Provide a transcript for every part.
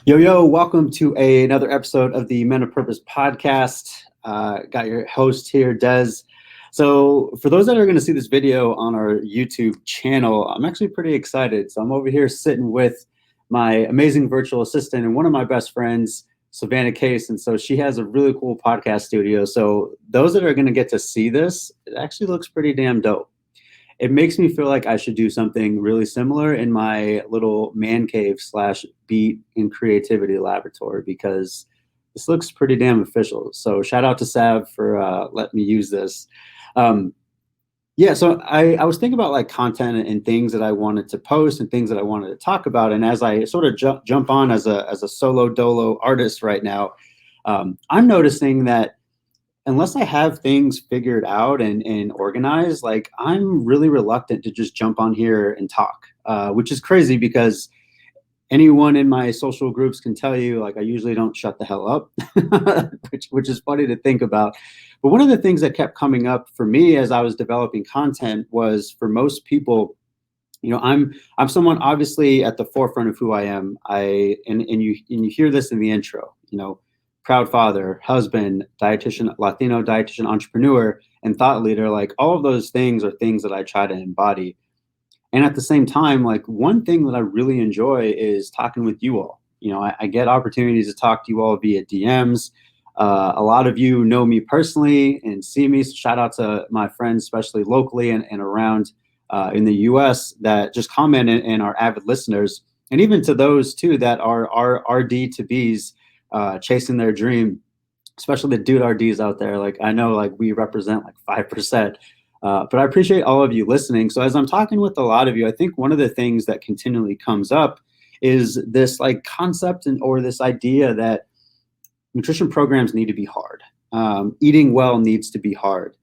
Yo, welcome to another episode of the Men of Purpose podcast. Got your host here, Des. So for those that are going to see this video on our YouTube channel, I'm actually pretty excited. So I'm over here sitting with my amazing virtual assistant and one of my best friends, Savannah Case. And so she has a really cool podcast studio. So those that are going to get to see this, it actually looks pretty damn dope. It makes me feel like I should do something really similar in my little man cave / beat and creativity laboratory, because this looks pretty damn official. So shout out to Sav for letting me use this. Yeah, so I was thinking about like content and things that I wanted to post and things that I wanted to talk about. And as I sort of jump on as a solo dolo artist right now, I'm noticing that unless I have things figured out and organized, like I'm really reluctant to just jump on here and talk, which is crazy because anyone in my social groups can tell you, like, I usually don't shut the hell up, which is funny to think about. But one of the things that kept coming up for me as I was developing content was, for most people, you know, I'm someone obviously at the forefront of who I am. And you hear this in the intro, you know, proud father, husband, dietitian, Latino dietitian, entrepreneur, and thought leader. Like, all of those things are things that I try to embody. And at the same time, like, one thing that I really enjoy is talking with you all. You know, I get opportunities to talk to you all via DMs. A lot of you know me personally and see me. So shout out to my friends, especially locally and around in the US, that just comment and are avid listeners. And even to those too that are RD to Bs, chasing their dream, especially the dude RDs out there. Like, I know, like, we represent like 5%, but I appreciate all of you listening. So as I'm talking with a lot of you, I think one of the things that continually comes up is this like concept or this idea that nutrition programs need to be hard. Eating well needs to be hard.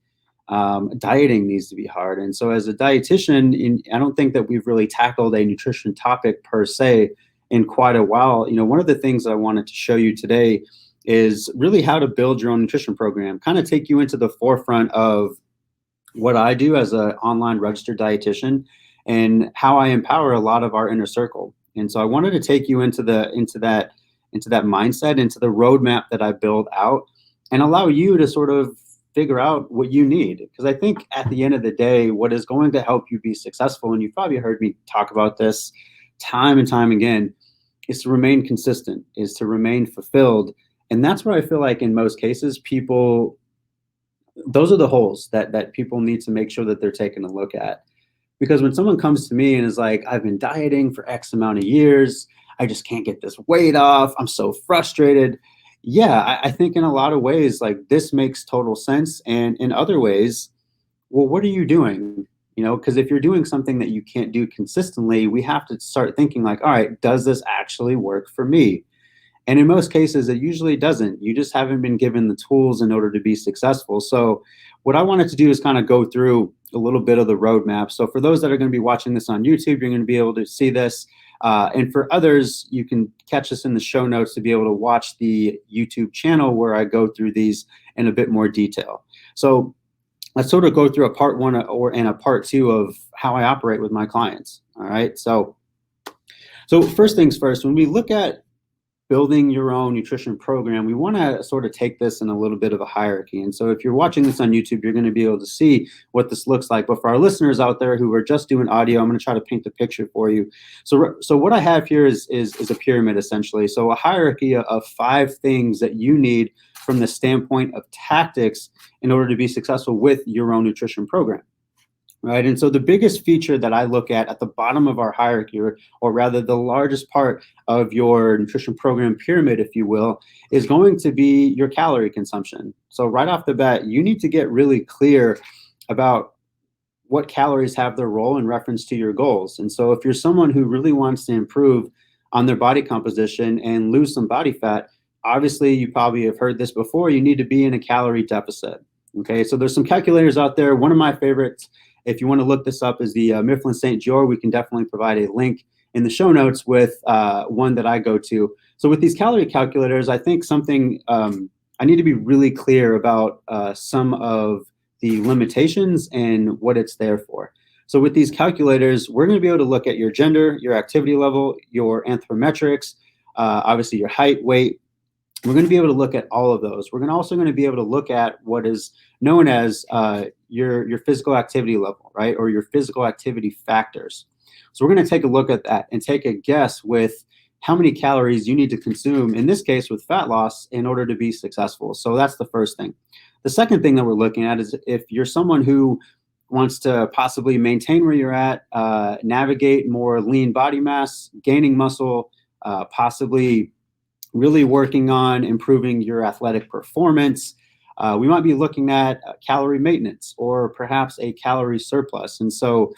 Dieting needs to be hard. And so as a dietitian, I don't think that we've really tackled a nutrition topic per se in quite a while. You know, one of the things I wanted to show you today is really how to build your own nutrition program, kind of take you into the forefront of what I do as an online registered dietitian and how I empower a lot of our inner circle. And so I wanted to take you into that mindset, into the roadmap that I build out, and allow you to sort of figure out what you need. Because I think at the end of the day, what is going to help you be successful, and you've probably heard me talk about this time and time again, is to remain consistent, is to remain fulfilled. And that's where I feel like in most cases, those are the holes that people need to make sure that they're taking a look at. Because when someone comes to me and is like, I've been dieting for X amount of years, I just can't get this weight off, I'm so frustrated. Yeah, I think in a lot of ways, like, this makes total sense. And in other ways, well, what are you doing? You know, because if you're doing something that you can't do consistently, we have to start thinking like, all right, does this actually work for me? And in most cases, it usually doesn't. You just haven't been given the tools in order to be successful. So what I wanted to do is kind of go through a little bit of the roadmap. So for those that are going to be watching this on YouTube, you're going to be able to see this. And for others, you can catch us in the show notes to be able to watch the YouTube channel where I go through these in a bit more detail. So let's sort of go through a part one and a part two of how I operate with my clients. All right. So first things first, when we look at building your own nutrition program, we want to sort of take this in a little bit of a hierarchy. And so if you're watching this on YouTube, you're going to be able to see what this looks like. But for our listeners out there who are just doing audio, I'm going to try to paint the picture for you. So what I have here is a pyramid, essentially. So a hierarchy of 5 things that you need from the standpoint of tactics in order to be successful with your own nutrition program. Right. And so the biggest feature that I look at the bottom of our hierarchy, or rather the largest part of your nutrition program pyramid, if you will, is going to be your calorie consumption. So right off the bat, you need to get really clear about what calories have their role in reference to your goals. And so if you're someone who really wants to improve on their body composition and lose some body fat, obviously you probably have heard this before, you need to be in a calorie deficit. Okay, so there's some calculators out there. One of my favorites, if you want to look this up, is the Mifflin St. George. We can definitely provide a link in the show notes with one that I go to. So with these calorie calculators, I think something I need to be really clear about some of the limitations and what it's there for. So with these calculators, we're going to be able to look at your gender, your activity level, your anthropometrics, obviously your height, weight. We're going to be able to look at all of those. We're also going to be able to look at what is known as your physical activity level, right? Or your physical activity factors. So we're going to take a look at that and take a guess with how many calories you need to consume, in this case with fat loss, in order to be successful. So that's the first thing. The second thing that we're looking at is if you're someone who wants to possibly maintain where you're at, navigate more lean body mass, gaining muscle, possibly really working on improving your athletic performance, we might be looking at calorie maintenance or perhaps a calorie surplus. And so,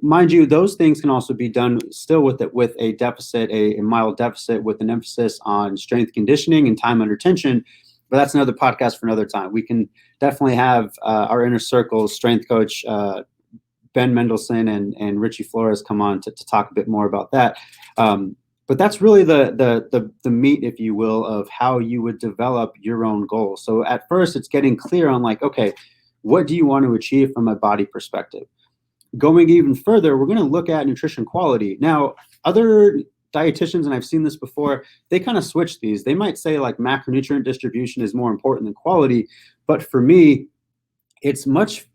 mind you, those things can also be done still with a deficit, a mild deficit, with an emphasis on strength conditioning and time under tension. But that's another podcast for another time. We can definitely have our inner circle strength coach, Ben Mendelsohn and Richie Flores, come on to talk a bit more about that. But that's really the meat, if you will, of how you would develop your own goals. So at first, it's getting clear on like, okay, what do you want to achieve from a body perspective? Going even further, we're going to look at nutrition quality. Now, other dietitians, and I've seen this before, they kind of switch these. They might say like macronutrient distribution is more important than quality, but for me, it's much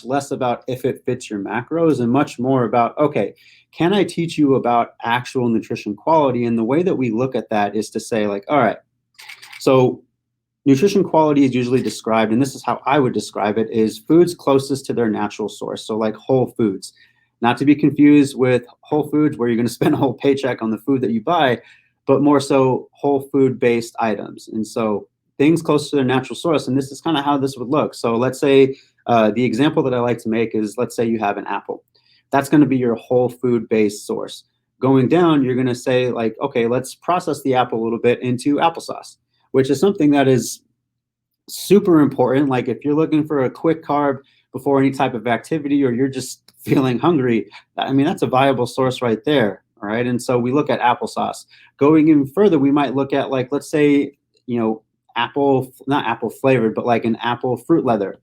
less about if it fits your macros and much more about, okay, can I teach you about actual nutrition quality? And the way that we look at that is to say like, all right, so nutrition quality is usually described, and this is how I would describe it, is foods closest to their natural source. So like whole foods, not to be confused with Whole Foods where you're going to spend a whole paycheck on the food that you buy, but more so whole food based items. And so things close to their natural source. And this is kind of how this would look. So let's say the example that I like to make is, let's say you have an apple. That's going to be your whole food based source. Going down, you're going to say like, okay, let's process the apple a little bit into applesauce, which is something that is super important. Like if you're looking for a quick carb before any type of activity, or you're just feeling hungry, I mean, that's a viable source right there. All right. And so we look at applesauce. Going even further, we might look at like, let's say, not apple flavored, but like an apple fruit leather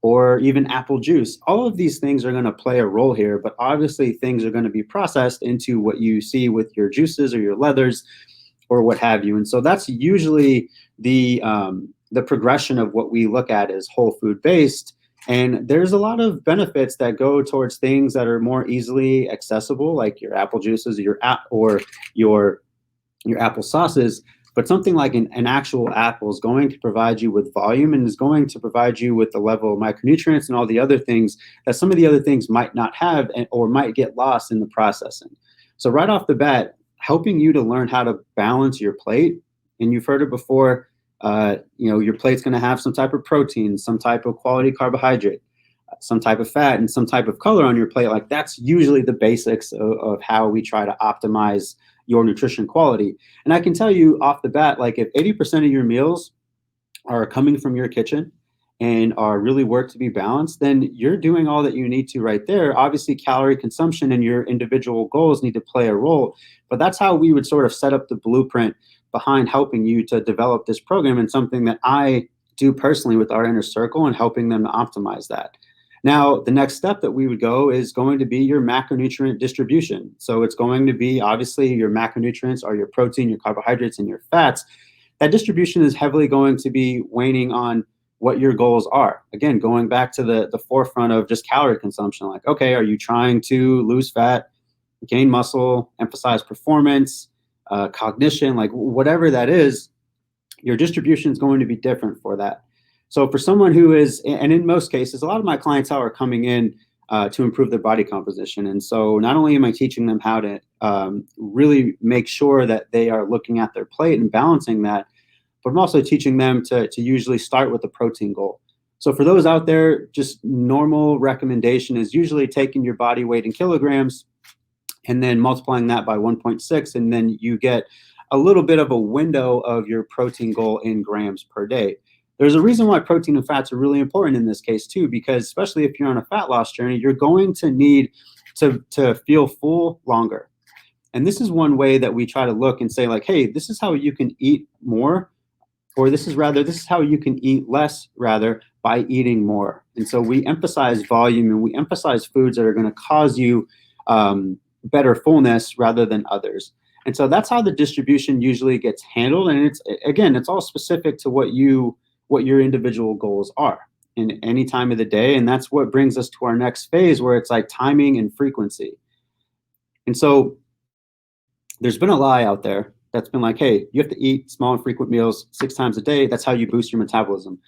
or even apple juice. All of these things are going to play a role here, but obviously things are going to be processed into what you see with your juices or your leathers or what have you. And so that's usually the progression of what we look at as whole food based. And there's a lot of benefits that go towards things that are more easily accessible, like your apple juices or your apple sauces. But something like an actual apple is going to provide you with volume and is going to provide you with the level of micronutrients and all the other things that some of the other things might not have or might get lost in the processing. So right off the bat, helping you to learn how to balance your plate. And you've heard it before, your plate's going to have some type of protein, some type of quality carbohydrate, some type of fat, and some type of color on your plate. Like that's usually the basics of how we try to optimize your nutrition quality. And I can tell you off the bat, like if 80% of your meals are coming from your kitchen and are really work to be balanced, then you're doing all that you need to right there. Obviously, calorie consumption and your individual goals need to play a role, but that's how we would sort of set up the blueprint behind helping you to develop this program, and something that I do personally with our inner circle and helping them to optimize that. Now, the next step that we would go is going to be your macronutrient distribution. So it's going to be obviously your macronutrients are your protein, your carbohydrates, and your fats. That distribution is heavily going to be waning on what your goals are. Again, going back to the forefront of just calorie consumption, like, okay, are you trying to lose fat, gain muscle, emphasize performance, cognition, like whatever that is, your distribution is going to be different for that. So for someone who is, and in most cases, a lot of my clientele are coming in to improve their body composition. And so not only am I teaching them how to really make sure that they are looking at their plate and balancing that, but I'm also teaching them to usually start with a protein goal. So for those out there, just normal recommendation is usually taking your body weight in kilograms and then multiplying that by 1.6, and then you get a little bit of a window of your protein goal in grams per day. There's a reason why protein and fats are really important in this case too, because especially if you're on a fat loss journey, you're going to need to feel full longer. And this is one way that we try to look and say like, hey, this is how you can eat more, or this is how you can eat less rather by eating more. And so we emphasize volume and we emphasize foods that are going to cause you better fullness rather than others. And so that's how the distribution usually gets handled. And it's all specific to what your individual goals are in any time of the day. And that's what brings us to our next phase, where it's like timing and frequency. And so there's been a lie out there that's been like, hey, you have to eat small and frequent meals 6 times a day. That's how you boost your metabolism.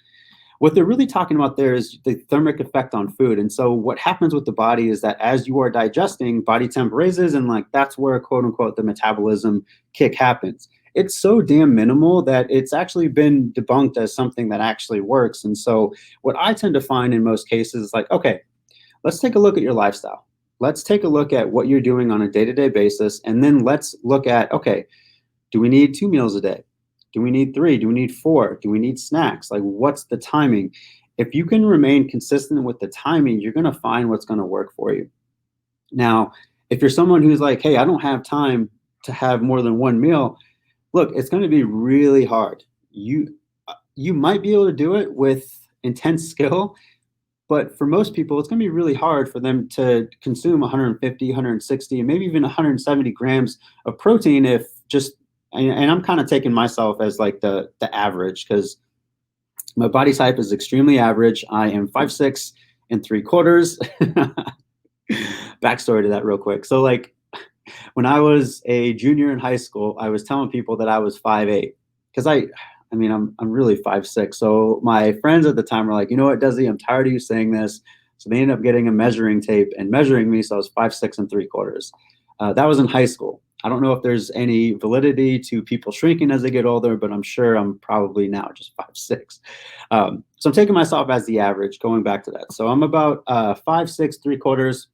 What they're really talking about there is the thermic effect on food. And so what happens with the body is that as you are digesting, body temp raises, and like that's where, quote unquote, the metabolism kick happens. It's so damn minimal that it's actually been debunked as something that actually works. And so what I tend to find in most cases is like, okay, let's take a look at your lifestyle. Let's take a look at what you're doing on a day-to-day basis. And then let's look at, okay, do we need 2 meals a day? Do we need 3? Do we need 4? Do we need snacks? Like, what's the timing? If you can remain consistent with the timing, you're going to find what's going to work for you. Now, if you're someone who's like, hey, I don't have time to have more than 1 meal, look, it's going to be really hard. You might be able to do it with intense skill, but for most people, it's going to be really hard for them to consume 150, 160, and maybe even 170 grams of protein if just, and I'm kind of taking myself as like the average, because my body type is extremely average. I am 5'6" and 3/4. Backstory to that real quick. So like when I was a junior in high school, I was telling people that I was 5'8", because I'm really 5'6". So my friends at the time were like, you know what, Desi, I'm tired of you saying this. So they ended up getting a measuring tape and measuring me. So I was 5'6" and 3/4. That was in high school. I don't know if there's any validity to people shrinking as they get older, but I'm sure I'm probably now just 5'6". So I'm taking myself as the average, going back to that. So I'm about 5'6", 3/4,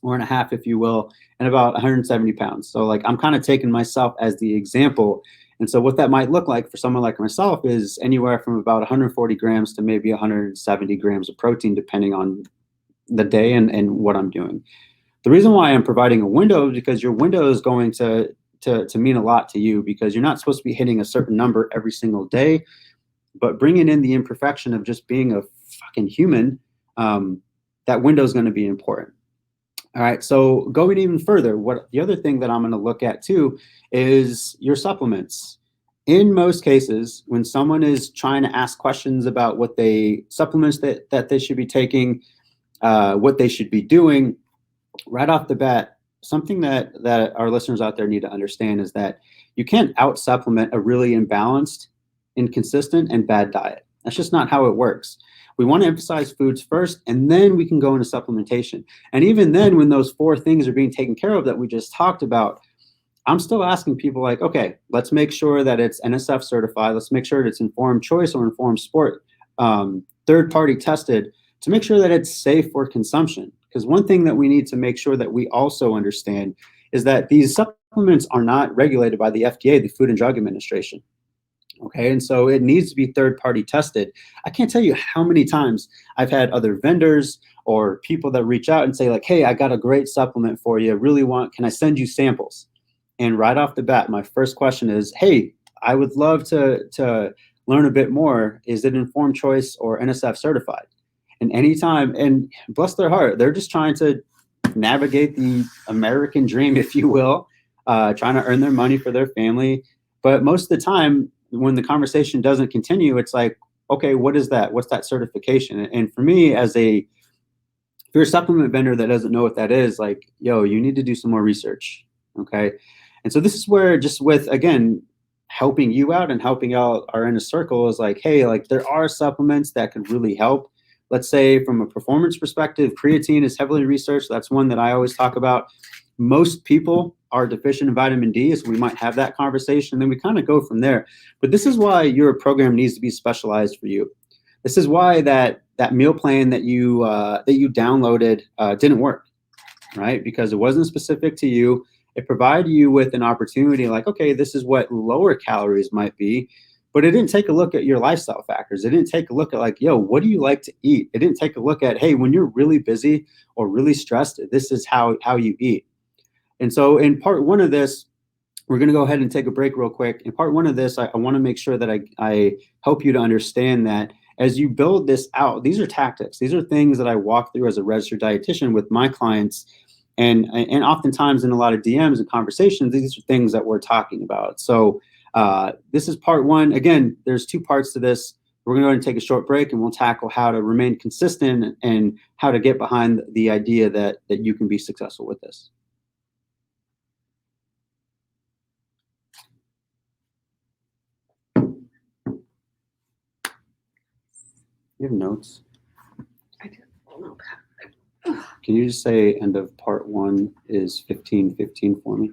or and a half, if you will, and about 170 pounds. So like I'm kind of taking myself as the example. And so what that might look like for someone like myself is anywhere from about 140 grams to maybe 170 grams of protein, depending on the day and what I'm doing. The reason why I'm providing a window is because your window is going to mean a lot to you, because you're not supposed to be hitting a certain number every single day, but bringing in the imperfection of just being a fucking human, that window is going to be important. All right, so going even further, the other thing that I'm going to look at too is your supplements. In most cases, when someone is trying to ask questions about what supplements that they should be taking, what they should be doing, right off the bat, something that our listeners out there need to understand is that you can't out-supplement a really imbalanced, inconsistent, and bad diet. That's just not how it works. We want to emphasize foods first, and then we can go into supplementation. And even then, when those 4 things are being taken care of that we just talked about, I'm still asking people like, okay, let's make sure that it's NSF certified. Let's make sure that it's informed choice or informed sport, third-party tested, to make sure that it's safe for consumption. Because one thing that we need to make sure that we also understand is that these supplements are not regulated by the FDA, the Food and Drug Administration. Okay, and so it needs to be third-party tested. I can't tell you how many times I've had other vendors or people that reach out and say like, hey, I got a great supplement for you. Can I send you samples? And right off the bat, my first question is, hey, I would love to learn a bit more. Is it informed choice or NSF certified? And anytime, and bless their heart, they're just trying to navigate the American dream, if you will, trying to earn their money for their family. But most of the time, when the conversation doesn't continue, it's like, okay, what is that? What's that certification? And for me, if you're a supplement vendor that doesn't know what that is, like, yo, you need to do some more research, okay? And so this is where, just with, again, helping you out and helping out our inner circle, is like, hey, like there are supplements that could really help. Let's say from a performance perspective, creatine is heavily researched. That's one that I always talk about. Most people are deficient in vitamin D, so we might have that conversation. Then we kind of go from there. But this is why your program needs to be specialized for you. This is why that meal plan that you downloaded didn't work, right? Because it wasn't specific to you. It provided you with an opportunity like, okay, this is what lower calories might be, but it didn't take a look at your lifestyle factors. It didn't take a look at like, yo, what do you like to eat? It didn't take a look at, hey, when you're really busy or really stressed, this is how you eat. And so in part 1 of this, we're going to go ahead and take a break real quick. In part 1 of this, I want to make sure that I help you to understand that as you build this out, these are tactics. These are things that I walk through as a registered dietitian with my clients And oftentimes in a lot of DMs and conversations, these are things that we're talking about. So this is part one. Again, there's two parts to this. We're going to go ahead and take a short break, and we'll tackle how to remain consistent and how to get behind the idea that you can be successful with this. You have notes? I do. No. Can you just say end of part one is 15:15 for me?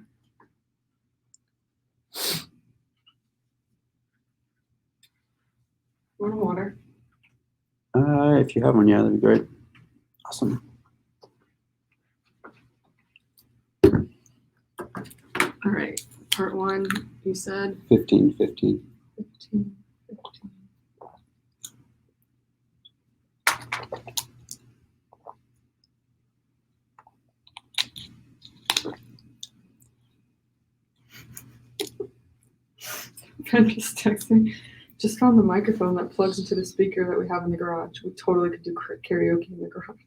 Want water? If you have one, yeah, that'd be great. Awesome. All right. Part one, you said 15:15. 15. I'm just texting. Just found the microphone that plugs into the speaker that we have in the garage. We totally could do karaoke in the garage.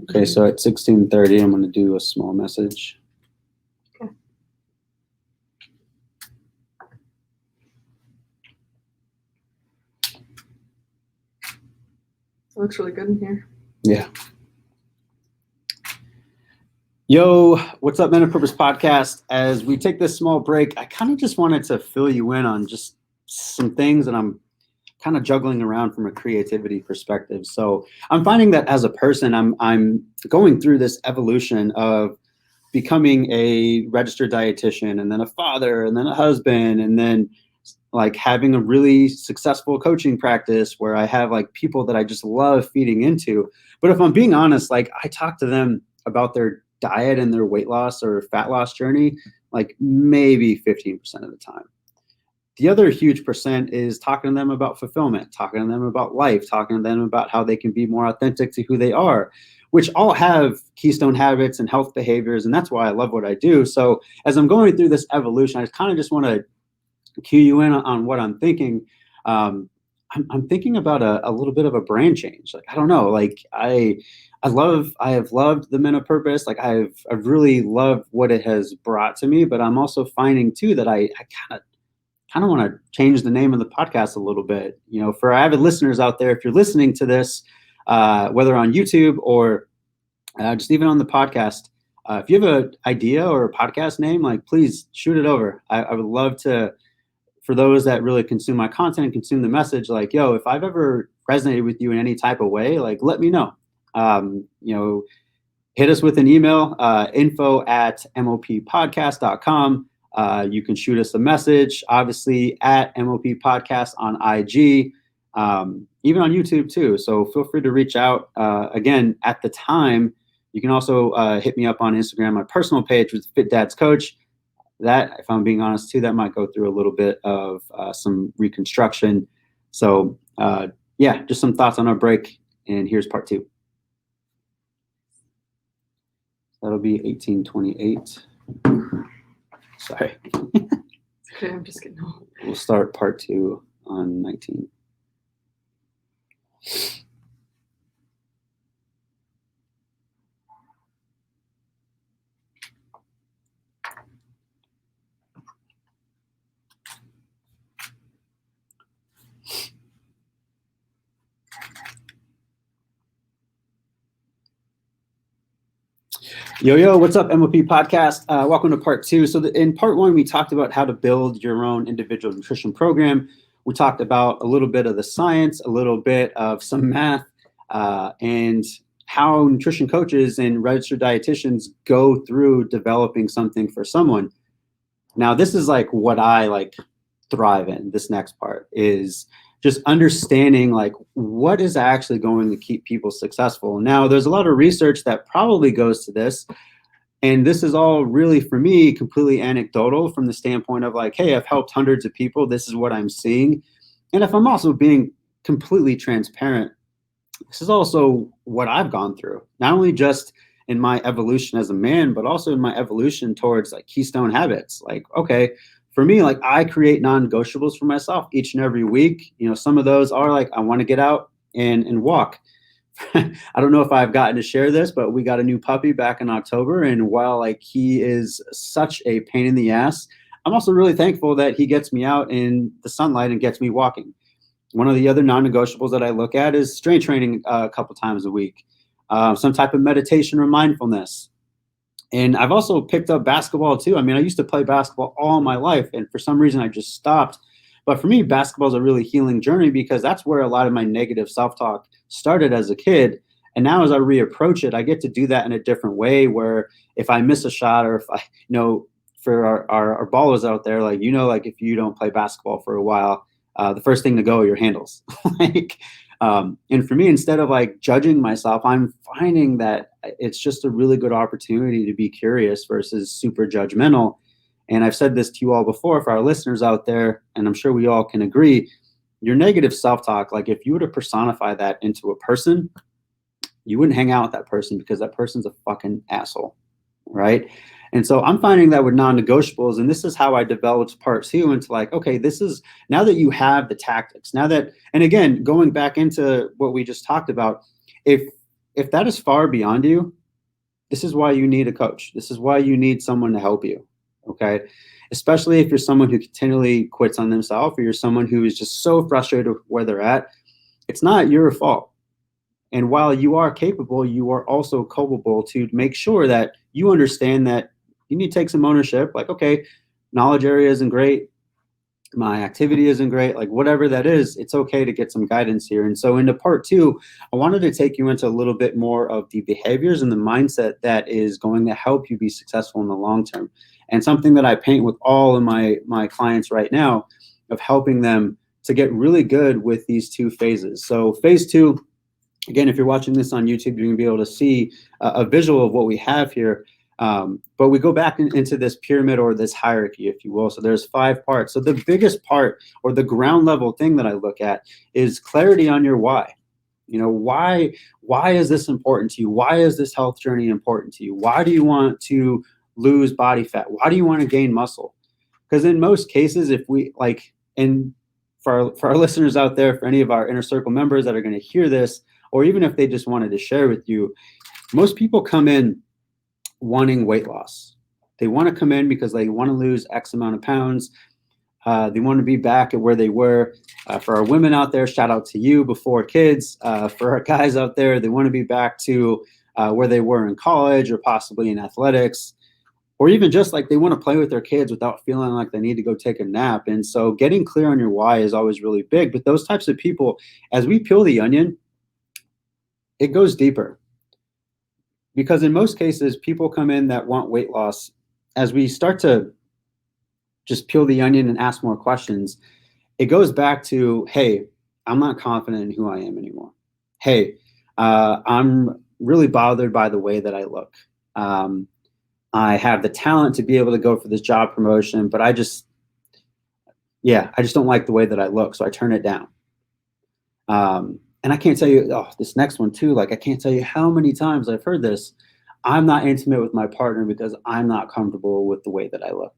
Okay, so at 16:30, I'm going to do a small message. Okay. It looks really good in here. Yeah. Yo, what's up, Men of Purpose podcast? As we take this small break, I kind of just wanted to fill you in on just some things that I'm kind of juggling around from a creativity perspective. So I'm finding that as a person, I'm going through this evolution of becoming a registered dietitian, and then a father, and then a husband, and then like having a really successful coaching practice where I have like people that I just love feeding into. But if I'm being honest, like I talk to them about their diet and their weight loss or fat loss journey, like maybe 15% of the time. The other huge percent is talking to them about fulfillment, talking to them about life, talking to them about how they can be more authentic to who they are, which all have keystone habits and health behaviors. And that's why I love what I do. So as I'm going through this evolution, I kind of just want to cue you in on what I'm thinking. I'm thinking about a little bit of a brand change. Like, I don't know, like I have loved the Men of Purpose. Like I've really loved what it has brought to me, but I'm also finding too that I kind of want to change the name of the podcast a little bit. You know, for avid listeners out there, if you're listening to this, whether on YouTube or just even on the podcast, if you have an idea or a podcast name, like please shoot it over. I would love to, for those that really consume my content and consume the message, like, yo, if I've ever resonated with you in any type of way, like let me know. You know, hit us with an email, info@moppodcast.com. You can shoot us a message, obviously at MOP Podcast on IG, even on YouTube too. So feel free to reach out. Again, at the time, you can also hit me up on Instagram, my personal page with Fit Dad's Coach. That, if I'm being honest too, that might go through a little bit of some reconstruction. So yeah, just some thoughts on our break. And here's part two. That'll be 18:28. Sorry. Okay, I'm just getting home. We'll start part two on 19. Yo, what's up, MOP podcast? Welcome to part two. So in part one, we talked about how to build your own individual nutrition program. We talked about a little bit of the science, a little bit of some math, and how nutrition coaches and registered dietitians go through developing something for someone. Now, this is like what I like thrive in. This next part is just understanding like what is actually going to keep people successful. Now, there's a lot of research that probably goes to this, and this is all really, for me, completely anecdotal from the standpoint of like, hey, I've helped hundreds of people. This is what I'm seeing. And if I'm also being completely transparent, this is also what I've gone through, not only just in my evolution as a man, but also in my evolution towards like Keystone Habits. Like, okay, for me, like I create non-negotiables for myself each and every week. You know, some of those are like, I want to get out and walk. I don't know if I've gotten to share this, but we got a new puppy back in October. And while like he is such a pain in the ass, I'm also really thankful that he gets me out in the sunlight and gets me walking. One of the other non-negotiables that I look at is strength training a couple times a week, some type of meditation or mindfulness. And I've also picked up basketball too. I mean, I used to play basketball all my life, and for some reason I just stopped. But for me, basketball is a really healing journey because that's where a lot of my negative self-talk started as a kid. And now as I reapproach it, I get to do that in a different way where if I miss a shot or if I, for our ballers out there, like, like if you don't play basketball for a while, the first thing to go are your handles. And for me, instead of like judging myself, I'm finding that it's just a really good opportunity to be curious versus super judgmental. And I've said this to you all before for our listeners out there, and I'm sure we all can agree, your negative self-talk, like if you were to personify that into a person, you wouldn't hang out with that person because that person's a fucking asshole, right? And so I'm finding that with non-negotiables, and this is how I developed part 2 into like, okay, this is, now that you have the tactics, now that, and again, going back into what we just talked about, if that is far beyond you, this is why you need a coach. This is why you need someone to help you. Okay. Especially if you're someone who continually quits on themselves, or you're someone who is just so frustrated with where they're at. It's not your fault. And while you are capable, you are also culpable to make sure that you understand that you need to take some ownership. Like, okay, knowledge area isn't great. My activity isn't great. Like whatever that is, it's okay to get some guidance here. And so into part 2, I wanted to take you into a little bit more of the behaviors and the mindset that is going to help you be successful in the long term. And something that I paint with all of my clients right now of helping them to get really good with these 2 phases. So phase 2, again, if you're watching this on YouTube, you're gonna be able to see a visual of what we have here. But we go back into this pyramid or this hierarchy, if you will. So there's 5 parts. So the biggest part or the ground level thing that I look at is clarity on your why. Why is this important to you? Why is this health journey important to you? Why do you want to lose body fat? Why do you want to gain muscle? Because in most cases, if we like, and for our listeners out there, for any of our inner circle members that are going to hear this, or even if they just wanted to share with you, most people come in wanting weight loss. They want to come in because they want to lose X amount of pounds. They want to be back at where they were. For our women out there, shout out to you before kids. For our guys out there, they want to be back to where they were in college or possibly in athletics, or even just like they want to play with their kids without feeling like they need to go take a nap. And so getting clear on your why is always really big. But those types of people, as we peel the onion, it goes deeper. Because in most cases, people come in that want weight loss. As we start to just peel the onion and ask more questions, it goes back to, hey, I'm not confident in who I am anymore. Hey, I'm really bothered by the way that I look. I have the talent to be able to go for this job promotion, but I just don't like the way that I look, so I turn it down. And I can't tell you, this next one too, like I can't tell you how many times I've heard this. I'm not intimate with my partner because I'm not comfortable with the way that I look.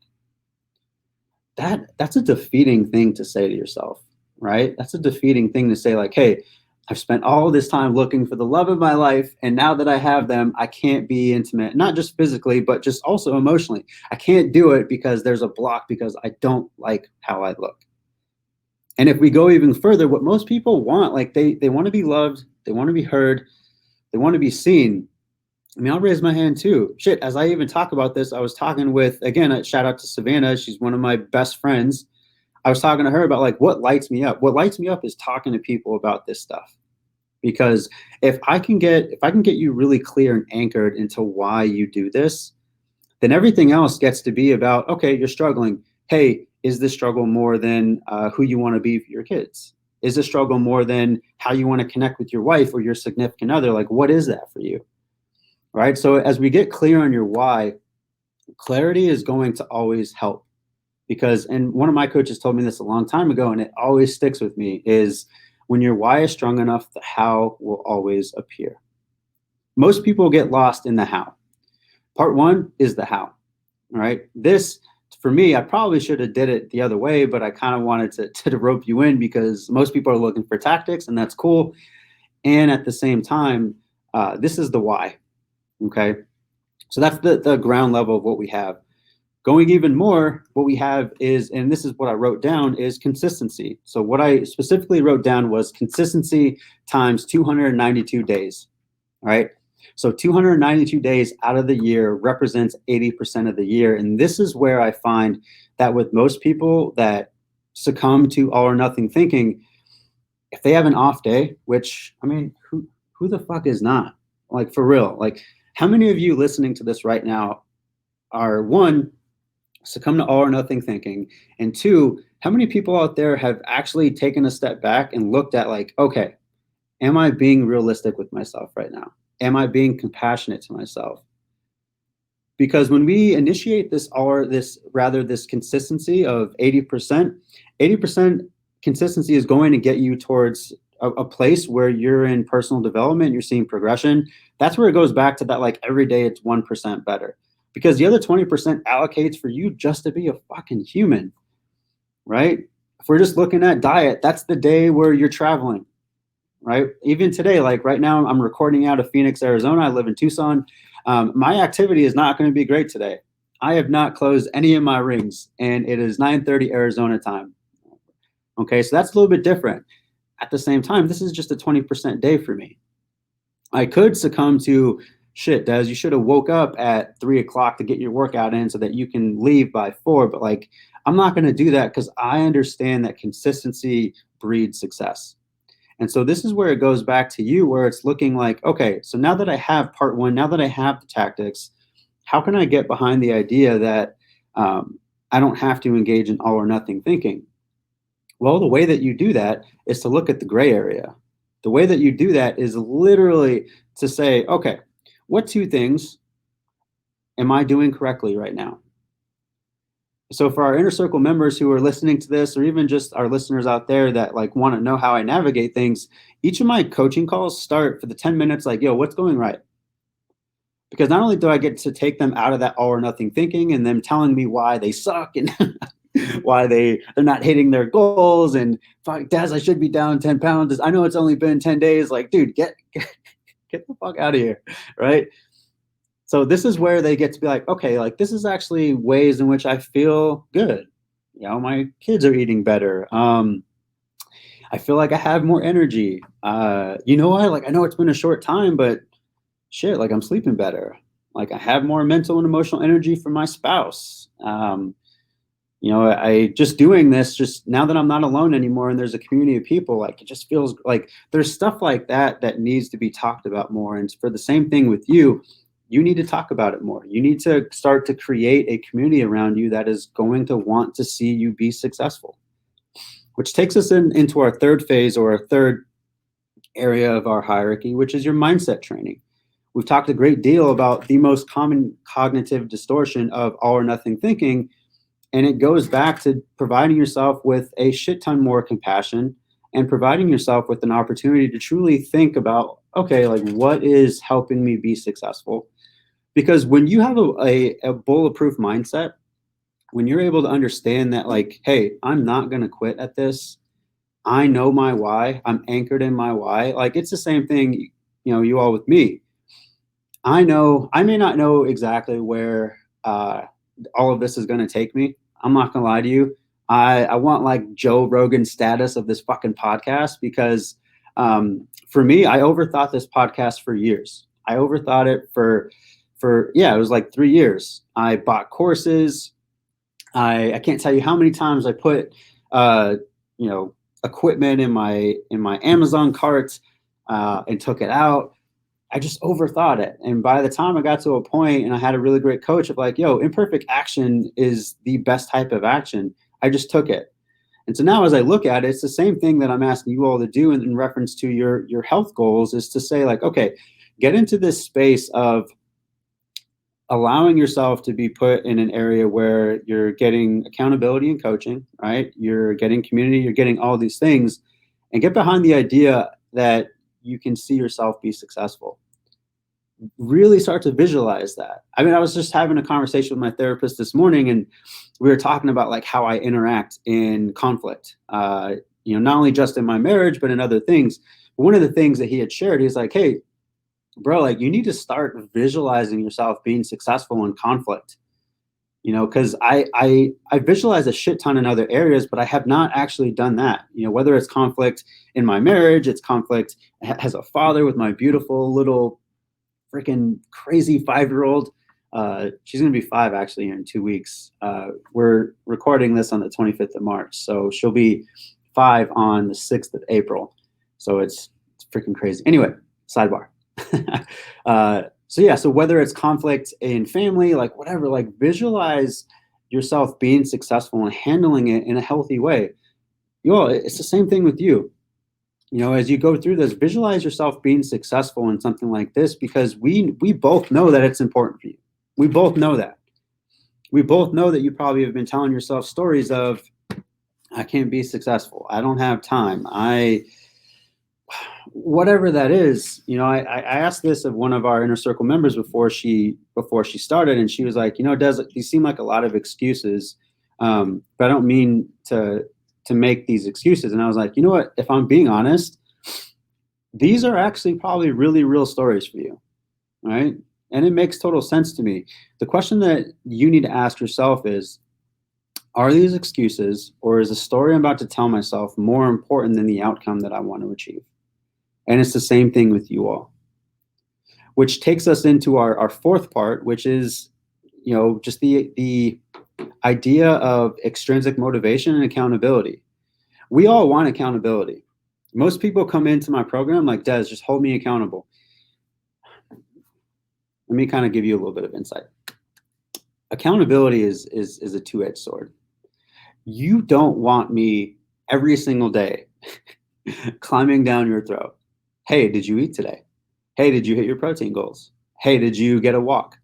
That's a defeating thing to say to yourself, right? That's a defeating thing to say like, hey, I've spent all this time looking for the love of my life, and now that I have them, I can't be intimate, not just physically, but just also emotionally. I can't do it because there's a block because I don't like how I look. And if we go even further, what most people want, like they want to be loved, they want to be heard, they want to be seen. I mean, I'll raise my hand too. Shit, as I even talk about this, I was talking with, again, a shout out to Savannah. She's one of my best friends. I was talking to her about like what lights me up. What lights me up is talking to people about this stuff. Because if I can get you really clear and anchored into why you do this, then everything else gets to be about, okay, you're struggling. Hey, is this struggle more than who you want to be for your kids? Is this struggle more than how you want to connect with your wife or your significant other? Like, what is that for you? Right? So as we get clear on your why, clarity is going to always help. Because, and one of my coaches told me this a long time ago, and it always sticks with me, is when your why is strong enough, the how will always appear. Most people get lost in the how. Part 1 is the how, right? This, for me, I probably should have did it the other way, but I kind of wanted to rope you in because most people are looking for tactics, and that's cool. And at the same time, this is the why. Okay. So that's the ground level of what we have. Going even more, what we have is, and this is what I wrote down, is consistency. So what I specifically wrote down was consistency times 292 days. All right. So 292 days out of the year represents 80% of the year. And this is where I find that with most people that succumb to all or nothing thinking, if they have an off day, which, I mean, who the fuck is not? Like, for real. Like, how many of you listening to this right now are, one, succumb to all or nothing thinking, and two, how many people out there have actually taken a step back and looked at, like, okay, am I being realistic with myself right now? Am I being compassionate to myself? Because when we initiate this consistency of 80%, 80% consistency is going to get you towards a place where you're in personal development, you're seeing progression. That's where it goes back to that, like, every day it's 1% better. Because the other 20% allocates for you just to be a fucking human, right? If we're just looking at diet, that's the day where you're traveling, right? Even today, like right now, I'm recording out of Phoenix, Arizona. I live in Tucson. My activity is not going to be great today. I have not closed any of my rings, and it is 9:30 Arizona time. Okay, so that's a little bit different. At the same time, this is just a 20% day for me. I could succumb to, shit, Des, you should have woke up at 3 o'clock to get your workout in so that you can leave by 4. But, like, I'm not going to do that because I understand that consistency breeds success. And so this is where it goes back to you, where it's looking like, okay, so now that I have part one, now that I have the tactics, how can I get behind the idea that I don't have to engage in all or nothing thinking? Well, the way that you do that is to look at the gray area. The way that you do that is literally to say, okay, what 2 things am I doing correctly right now? So for our inner circle members who are listening to this, or even just our listeners out there that, like, want to know how I navigate things, each of my coaching calls start for the 10 minutes like, yo, what's going right? Because not only do I get to take them out of that all or nothing thinking and them telling me why they suck and why they're not hitting their goals, and fuck, Daz, I should be down 10 pounds. I know it's only been 10 days. Like, dude, get the fuck out of here, right? So this is where they get to be like, okay, like, this is actually ways in which I feel good. You know, my kids are eating better. I feel like I have more energy. You know what? Like, I know it's been a short time, but shit, like, I'm sleeping better. Like, I have more mental and emotional energy for my spouse. You know, I just doing this, just now that I'm not alone anymore and there's a community of people, like, it just feels like there's stuff like that that needs to be talked about more. And for the same thing with you, you need to talk about it more. You need to start to create a community around you that is going to want to see you be successful, which takes us into our third phase, or our third area of our hierarchy, which is your mindset training. We've talked a great deal about the most common cognitive distortion of all or nothing thinking. And it goes back to providing yourself with a shit ton more compassion and providing yourself with an opportunity to truly think about, okay, like, what is helping me be successful? Because when you have a bulletproof mindset, when you're able to understand that, like, hey, I'm not going to quit at this. I know my why. I'm anchored in my why. Like, it's the same thing, you know, you all with me. I know I may not know exactly where all of this is going to take me. I'm not going to lie to you. I want, like, Joe Rogan status of this fucking podcast, because for me, I overthought this podcast for years. I overthought it for it was like 3 years. I bought courses. I can't tell you how many times I put you know, equipment in my Amazon cart and took it out. I just overthought it. And by the time I got to a point and I had a really great coach of, like, yo, imperfect action is the best type of action, I just took it. And so now as I look at it, it's the same thing that I'm asking you all to do in reference to your health goals, is to say, like, okay, get into this space of allowing yourself to be put in an area where you're getting accountability and coaching, right? You're getting community, you're getting all these things, and get behind the idea that you can see yourself be successful. Really start to visualize that. I mean, I was just having a conversation with my therapist this morning, and we were talking about, like, how I interact in conflict, you know, not only just in my marriage, but in other things. one of the things that he had shared, he's like, hey, bro, like you need to start visualizing yourself being successful in conflict. You know, because I visualize a shit ton in other areas, but I have not actually done that. You know, whether it's conflict in my marriage, it's conflict as a father with my beautiful little freaking crazy 5-year-old. She's going to be 5 actually in 2 weeks. We're recording this on the 25th of March. So she'll be 5 on the 6th of April. So it's freaking crazy. Anyway, sidebar. So yeah, so whether it's conflict in family, like whatever, like visualize yourself being successful and handling it in a healthy way. You know, it's the same thing with you. You know, as you go through this, visualize yourself being successful in something like this, because we both know that it's important for you. We both know that. We both know that you probably have been telling yourself stories of, I can't be successful. I don't have time. Whatever that is, you know, I asked this of one of our inner circle members before she started, and she was like, you know, these seem like a lot of excuses, but I don't mean to make these excuses. And I was like, you know what, if I'm being honest, these are actually probably really real stories for you, right? And it makes total sense to me. The question that you need to ask yourself is, are these excuses, or is the story I'm about to tell myself more important than the outcome that I want to achieve? And it's the same thing with you all, which takes us into our fourth part, which is, you know, just the idea of extrinsic motivation and accountability. We all want accountability. Most people come into my program like, Des, just hold me accountable. Let me kind of give you a little bit of insight. Accountability is a two-edged sword. You don't want me every single day climbing down your throat. Hey, did you eat today? Hey, did you hit your protein goals? Hey, did you get a walk?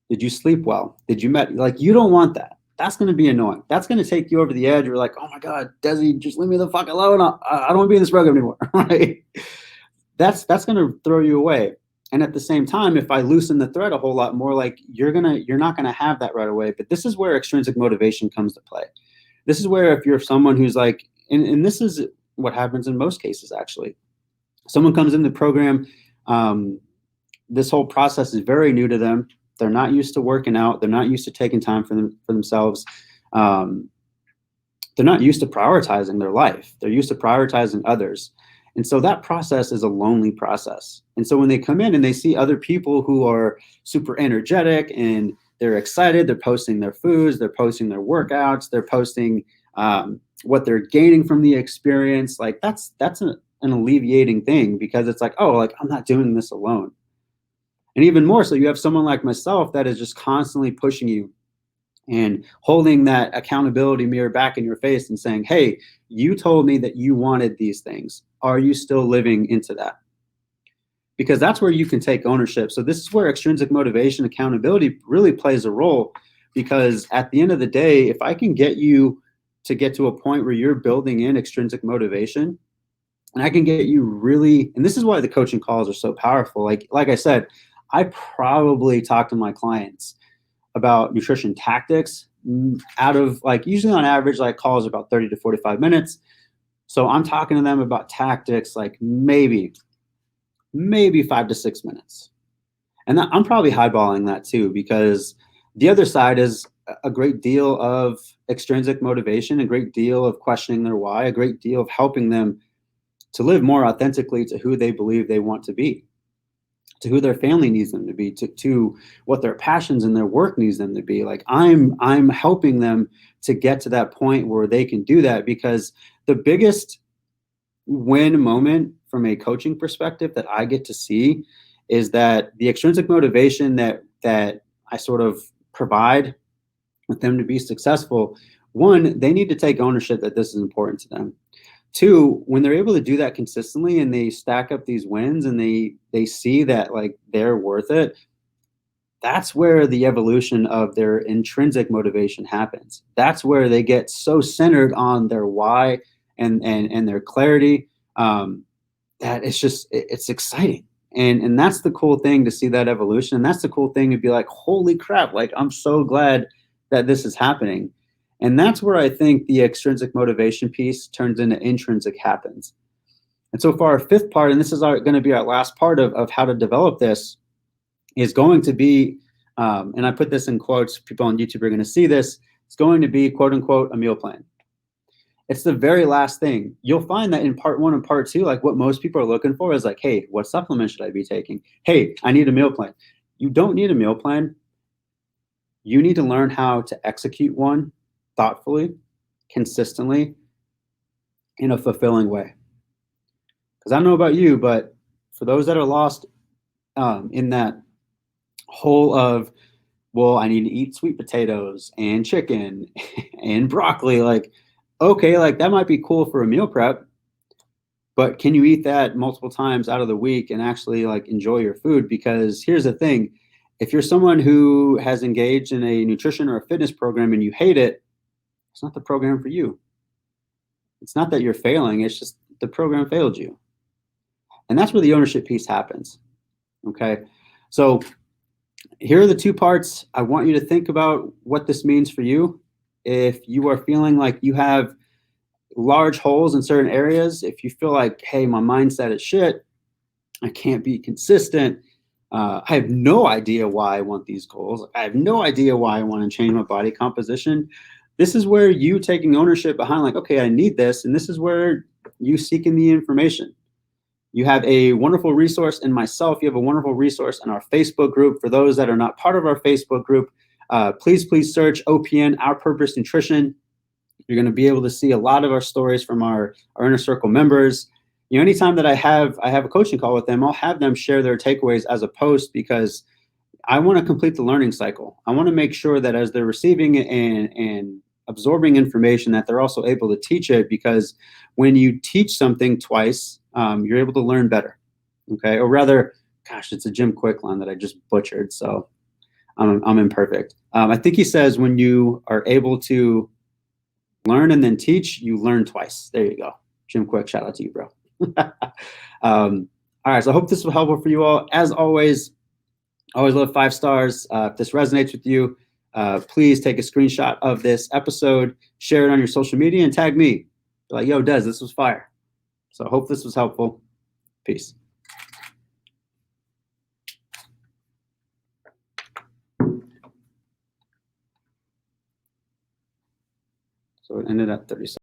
Did you sleep well? Did you like, you don't want that. That's going to be annoying. That's going to take you over the edge. You're like, oh my God, Desi, just leave me the fuck alone. I don't want to be in this program anymore, right? That's going to throw you away. And at the same time, if I loosen the thread a whole lot more, like you're not going to have that right away. But this is where extrinsic motivation comes to play. This is where if you're someone who's like, and this is what happens in most cases, actually. Someone comes in the program, this whole process is very new to them. They're not used to working out. They're not used to taking time for themselves. They're not used to prioritizing their life. They're used to prioritizing others. And so that process is a lonely process. And so when they come in and they see other people who are super energetic and they're excited, they're posting their foods, they're posting their workouts, they're posting what they're gaining from the experience, like that's an alleviating thing, because it's like, oh, like I'm not doing this alone. And even more so, you have someone like myself that is just constantly pushing you and holding that accountability mirror back in your face and saying, hey, you told me that you wanted these things. Are you still living into that? Because that's where you can take ownership. So this is where extrinsic motivation, accountability really plays a role, because at the end of the day, if I can get you to get to a point where you're building in extrinsic motivation, and I can get you really, and this is why the coaching calls are so powerful. Like I said, I probably talk to my clients about nutrition tactics out of, like, usually on average, like calls about 30 to 45 minutes. So I'm talking to them about tactics like maybe 5 to 6 minutes. And I'm probably highballing that too, because the other side is a great deal of extrinsic motivation, a great deal of questioning their why, a great deal of helping them to live more authentically to who they believe they want to be, to who their family needs them to be, to what their passions and their work needs them to be. Like I'm helping them to get to that point where they can do that, because the biggest win moment from a coaching perspective that I get to see is that the extrinsic motivation that I sort of provide with them to be successful, one, they need to take ownership that this is important to them. Two, when they're able to do that consistently and they stack up these wins and they see that like they're worth it, that's where the evolution of their intrinsic motivation happens. That's where they get so centered on their why and their clarity, that it's exciting. And that's the cool thing, to see that evolution. And that's the cool thing, to be like, holy crap, like I'm so glad that this is happening. And that's where I think the extrinsic motivation piece turns into intrinsic happens. And so for our fifth part, and this is going to be our last part of how to develop this, is going to be, and I put this in quotes, people on YouTube are going to see this, it's going to be, quote unquote, a meal plan. It's the very last thing. You'll find that in part 1 and part 2, like what most people are looking for is like, hey, what supplement should I be taking? Hey, I need a meal plan. You don't need a meal plan. You need to learn how to execute one thoughtfully, consistently, in a fulfilling way. Because I don't know about you, but for those that are lost in that hole of, well, I need to eat sweet potatoes and chicken and broccoli, like, okay, like that might be cool for a meal prep, but can you eat that multiple times out of the week and actually like enjoy your food? Because here's the thing, if you're someone who has engaged in a nutrition or a fitness program and you hate it, it's not the program for you. It's not that you're failing, it's just the program failed you. And that's where the ownership piece happens, okay? So here are the 2 parts. I want you to think about what this means for you. If you are feeling like you have large holes in certain areas, if you feel like, hey, my mindset is shit, I can't be consistent, I have no idea why I want these goals, I have no idea why I want to change my body composition, this is where you taking ownership behind like, okay, I need this, and this is where you seeking the information. You have a wonderful resource in myself. You have a wonderful resource in our Facebook group. For those that are not part of our Facebook group, please search OPN, Our Purpose Nutrition. You're going to be able to see a lot of our stories from our Inner Circle members. You know, anytime that I have a coaching call with them, I'll have them share their takeaways as a post, because I want to complete the learning cycle. I want to make sure that as they're receiving and absorbing information, that they're also able to teach it, because when you teach something twice, you're able to learn better, okay? Or rather, gosh, it's a 𝐒𝐿𝐴 line that I just butchered, so I'm imperfect. I think he says when you are able to learn and then teach, you learn twice. There you go. 𝐒𝐿𝐴, shout out to you, bro. All right, so I hope this was helpful for you all. As always love 5 stars. If this resonates with you, please take a screenshot of this episode, share it on your social media, and tag me. Be like, yo, Des, this was fire. So I hope this was helpful. Peace. So it ended at 30 seconds.